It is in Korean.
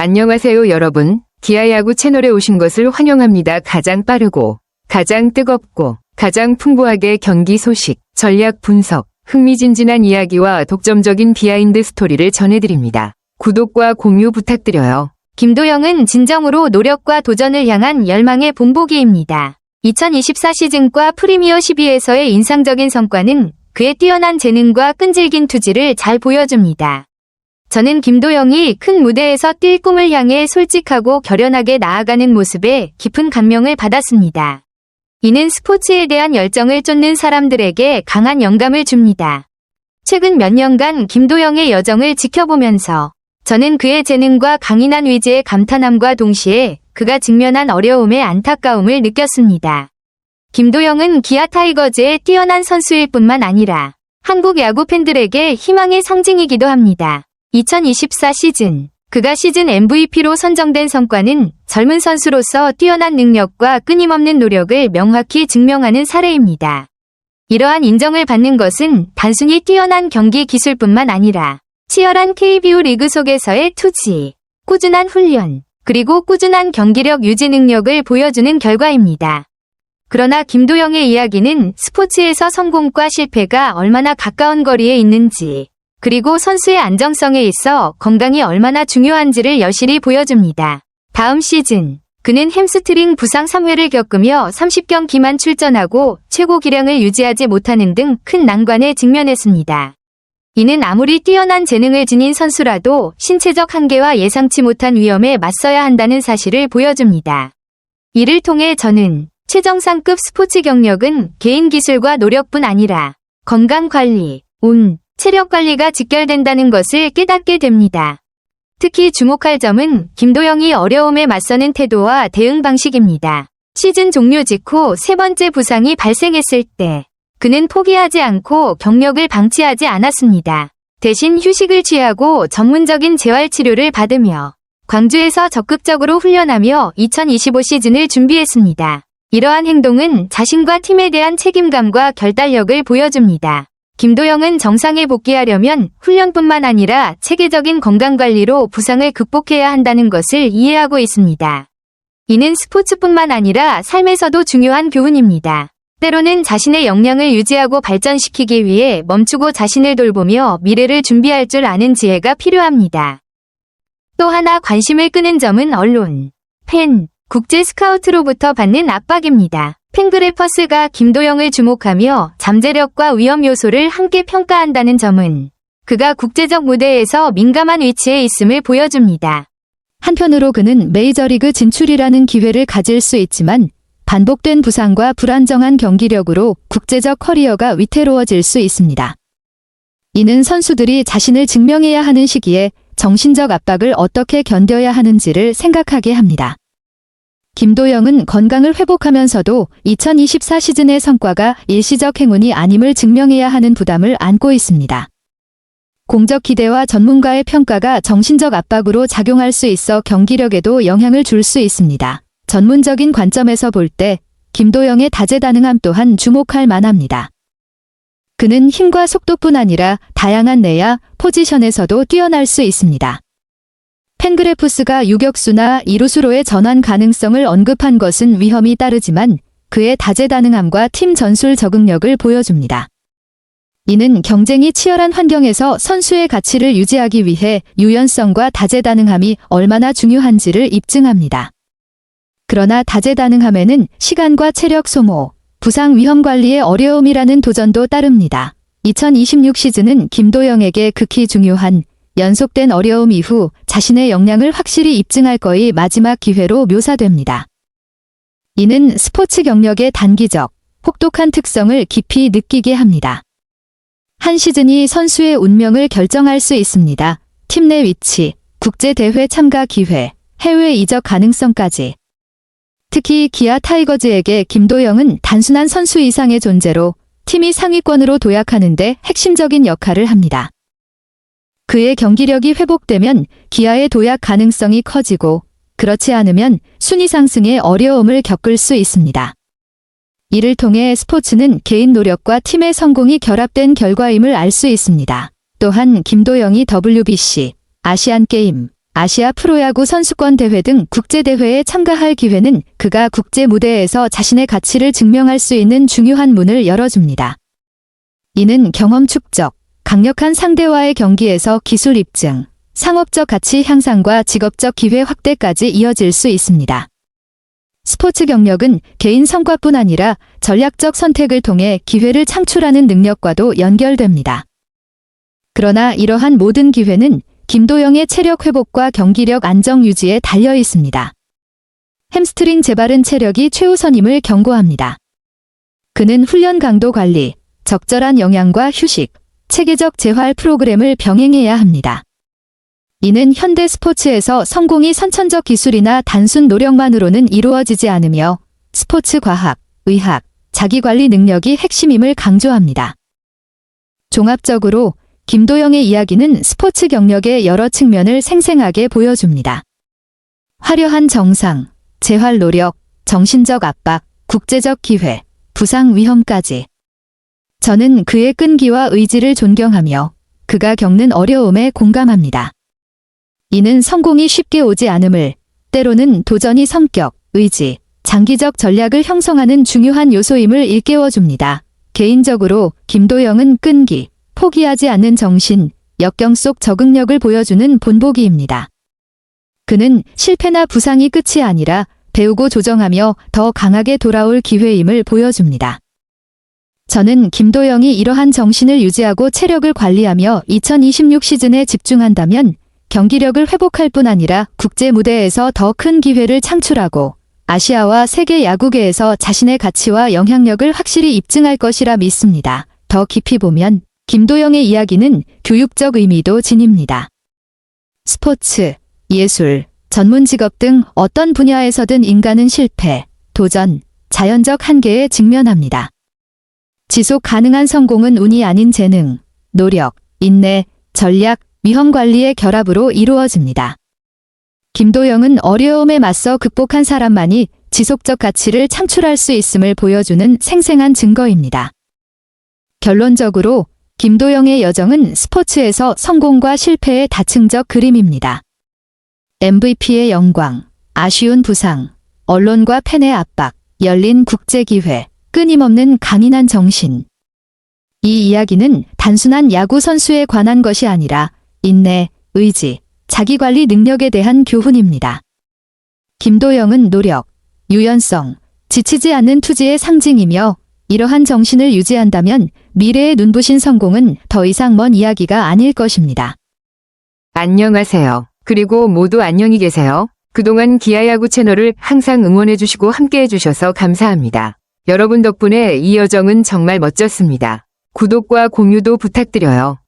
안녕하세요 여러분. 기아야구 채널에 오신 것을 환영합니다. 가장 빠르고 가장 뜨겁고 가장 풍부하게 경기 소식, 전략 분석, 흥미진진한 이야기와 독점적인 비하인드 스토리를 전해드립니다. 구독과 공유 부탁드려요. 김도영은 진정으로 노력과 도전을 향한 열망의 본보기입니다. 2024 시즌과 프리미어 12에서의 인상적인 성과는 그의 뛰어난 재능과 끈질긴 투지를 잘 보여줍니다. 저는 김도영이 큰 무대에서 뛸 꿈을 향해 솔직하고 결연하게 나아가는 모습에 깊은 감명을 받았습니다. 이는 스포츠에 대한 열정을 쫓는 사람들에게 강한 영감을 줍니다. 최근 몇 년간 김도영의 여정을 지켜보면서 저는 그의 재능과 강인한 의지에 감탄함과 동시에 그가 직면한 어려움에 안타까움을 느꼈습니다. 김도영은 기아 타이거즈의 뛰어난 선수일 뿐만 아니라 한국 야구 팬들에게 희망의 상징이기도 합니다. 2024 시즌, 그가 시즌 MVP로 선정된 성과는 젊은 선수로서 뛰어난 능력과 끊임없는 노력을 명확히 증명하는 사례입니다. 이러한 인정을 받는 것은 단순히 뛰어난 경기 기술뿐만 아니라 치열한 KBO 리그 속에서의 투지, 꾸준한 훈련, 그리고 꾸준한 경기력 유지 능력을 보여주는 결과입니다. 그러나 김도영의 이야기는 스포츠에서 성공과 실패가 얼마나 가까운 거리에 있는지, 그리고 선수의 안정성에 있어 건강이 얼마나 중요한지를 여실히 보여줍니다. 다음 시즌, 그는 햄스트링 부상 3회를 겪으며 30경기만 출전하고 최고 기량을 유지하지 못하는 등 큰 난관에 직면했습니다. 이는 아무리 뛰어난 재능을 지닌 선수라도 신체적 한계와 예상치 못한 위험에 맞서야 한다는 사실을 보여줍니다. 이를 통해 저는 최정상급 스포츠 경력은 개인 기술과 노력뿐 아니라 건강관리, 체력 관리가 직결된다는 것을 깨닫게 됩니다. 특히 주목할 점은 김도영이 어려움에 맞서는 태도와 대응 방식입니다. 시즌 종료 직후 세 번째 부상이 발생했을 때 그는 포기하지 않고 경력을 방치하지 않았습니다. 대신 휴식을 취하고 전문적인 재활 치료를 받으며 광주에서 적극적으로 훈련하며 2025 시즌을 준비했습니다. 이러한 행동은 자신과 팀에 대한 책임감과 결단력을 보여줍니다. 김도영은 정상에 복귀하려면 훈련뿐만 아니라 체계적인 건강관리로 부상을 극복해야 한다는 것을 이해하고 있습니다. 이는 스포츠뿐만 아니라 삶에서도 중요한 교훈입니다. 때로는 자신의 역량을 유지하고 발전시키기 위해 멈추고 자신을 돌보며 미래를 준비할 줄 아는 지혜가 필요합니다. 또 하나 관심을 끄는 점은 언론, 팬, 국제 스카우트로부터 받는 압박입니다. 팬그래퍼스가 김도영을 주목하며 잠재력과 위험 요소를 함께 평가한다는 점은 그가 국제적 무대에서 민감한 위치에 있음을 보여줍니다. 한편으로 그는 메이저리그 진출이라는 기회를 가질 수 있지만 반복된 부상과 불안정한 경기력으로 국제적 커리어가 위태로워질 수 있습니다. 이는 선수들이 자신을 증명해야 하는 시기에 정신적 압박을 어떻게 견뎌야 하는지를 생각하게 합니다. 김도영은 건강을 회복하면서도 2024 시즌의 성과가 일시적 행운이 아님을 증명해야 하는 부담을 안고 있습니다. 공적 기대와 전문가의 평가가 정신적 압박으로 작용할 수 있어 경기력에도 영향을 줄 수 있습니다. 전문적인 관점에서 볼 때 김도영의 다재다능함 또한 주목할 만합니다. 그는 힘과 속도뿐 아니라 다양한 내야, 포지션에서도 뛰어날 수 있습니다. 팬그래프스가 유격수나 이루수로의 전환 가능성을 언급한 것은 위험이 따르지만 그의 다재다능함과 팀 전술 적응력을 보여줍니다. 이는 경쟁이 치열한 환경에서 선수의 가치를 유지하기 위해 유연성과 다재다능함이 얼마나 중요한지를 입증합니다. 그러나 다재다능함에는 시간과 체력 소모, 부상 위험 관리의 어려움이라는 도전도 따릅니다. 2026 시즌은 김도영에게 극히 중요한 연속된 어려움 이후 자신의 역량을 확실히 입증할 거의 마지막 기회로 묘사됩니다. 이는 스포츠 경력의 단기적, 혹독한 특성을 깊이 느끼게 합니다. 한 시즌이 선수의 운명을 결정할 수 있습니다. 팀 내 위치, 국제대회 참가 기회, 해외 이적 가능성까지. 특히 기아 타이거즈에게 김도영은 단순한 선수 이상의 존재로 팀이 상위권으로 도약하는 데 핵심적인 역할을 합니다. 그의 경기력이 회복되면 기아의 도약 가능성이 커지고 그렇지 않으면 순위 상승의 어려움을 겪을 수 있습니다. 이를 통해 스포츠는 개인 노력과 팀의 성공이 결합된 결과임을 알 수 있습니다. 또한 김도영이 WBC, 아시안게임, 아시아 프로야구 선수권 대회 등 국제대회에 참가할 기회는 그가 국제 무대에서 자신의 가치를 증명할 수 있는 중요한 문을 열어줍니다. 이는 경험 축적, 강력한 상대와의 경기에서 기술 입증, 상업적 가치 향상과 직업적 기회 확대까지 이어질 수 있습니다. 스포츠 경력은 개인 성과뿐 아니라 전략적 선택을 통해 기회를 창출하는 능력과도 연결됩니다. 그러나 이러한 모든 기회는 김도영의 체력 회복과 경기력 안정 유지에 달려 있습니다. 햄스트링 재발은 체력이 최우선임을 경고합니다. 그는 훈련 강도 관리, 적절한 영양과 휴식, 체계적 재활 프로그램을 병행해야 합니다. 이는 현대 스포츠에서 성공이 선천적 기술이나 단순 노력만으로는 이루어지지 않으며 스포츠 과학, 의학, 자기관리 능력이 핵심임을 강조합니다. 종합적으로 김도영의 이야기는 스포츠 경력의 여러 측면을 생생하게 보여줍니다. 화려한 정상, 재활 노력, 정신적 압박, 국제적 기회, 부상 위험까지. 저는 그의 끈기와 의지를 존경하며 그가 겪는 어려움에 공감합니다. 이는 성공이 쉽게 오지 않음을, 때로는 도전이 성격, 의지, 장기적 전략을 형성하는 중요한 요소임을 일깨워줍니다. 개인적으로 김도영은 끈기, 포기하지 않는 정신, 역경 속 적응력을 보여주는 본보기입니다. 그는 실패나 부상이 끝이 아니라 배우고 조정하며 더 강하게 돌아올 기회임을 보여줍니다. 저는 김도영이 이러한 정신을 유지하고 체력을 관리하며 2026 시즌에 집중한다면 경기력을 회복할 뿐 아니라 국제 무대에서 더 큰 기회를 창출하고 아시아와 세계 야구계에서 자신의 가치와 영향력을 확실히 입증할 것이라 믿습니다. 더 깊이 보면 김도영의 이야기는 교육적 의미도 지닙니다. 스포츠, 예술, 전문 직업 등 어떤 분야에서든 인간은 실패, 도전, 자연적 한계에 직면합니다. 지속 가능한 성공은 운이 아닌 재능, 노력, 인내, 전략, 위험 관리의 결합으로 이루어집니다. 김도영은 어려움에 맞서 극복한 사람만이 지속적 가치를 창출할 수 있음을 보여주는 생생한 증거입니다. 결론적으로 김도영의 여정은 스포츠에서 성공과 실패의 다층적 그림입니다. MVP의 영광, 아쉬운 부상, 언론과 팬의 압박, 열린 국제 기회, 끊임없는 강인한 정신. 이 이야기는 단순한 야구 선수에 관한 것이 아니라 인내, 의지, 자기관리 능력에 대한 교훈입니다. 김도영은 노력, 유연성, 지치지 않는 투지의 상징이며 이러한 정신을 유지한다면 미래의 눈부신 성공은 더 이상 먼 이야기가 아닐 것입니다. 안녕하세요. 그리고 모두 안녕히 계세요. 그동안 기아야구 채널을 항상 응원해주시고 함께해주셔서 감사합니다. 여러분 덕분에 이 여정은 정말 멋졌습니다. 구독과 공유도 부탁드려요.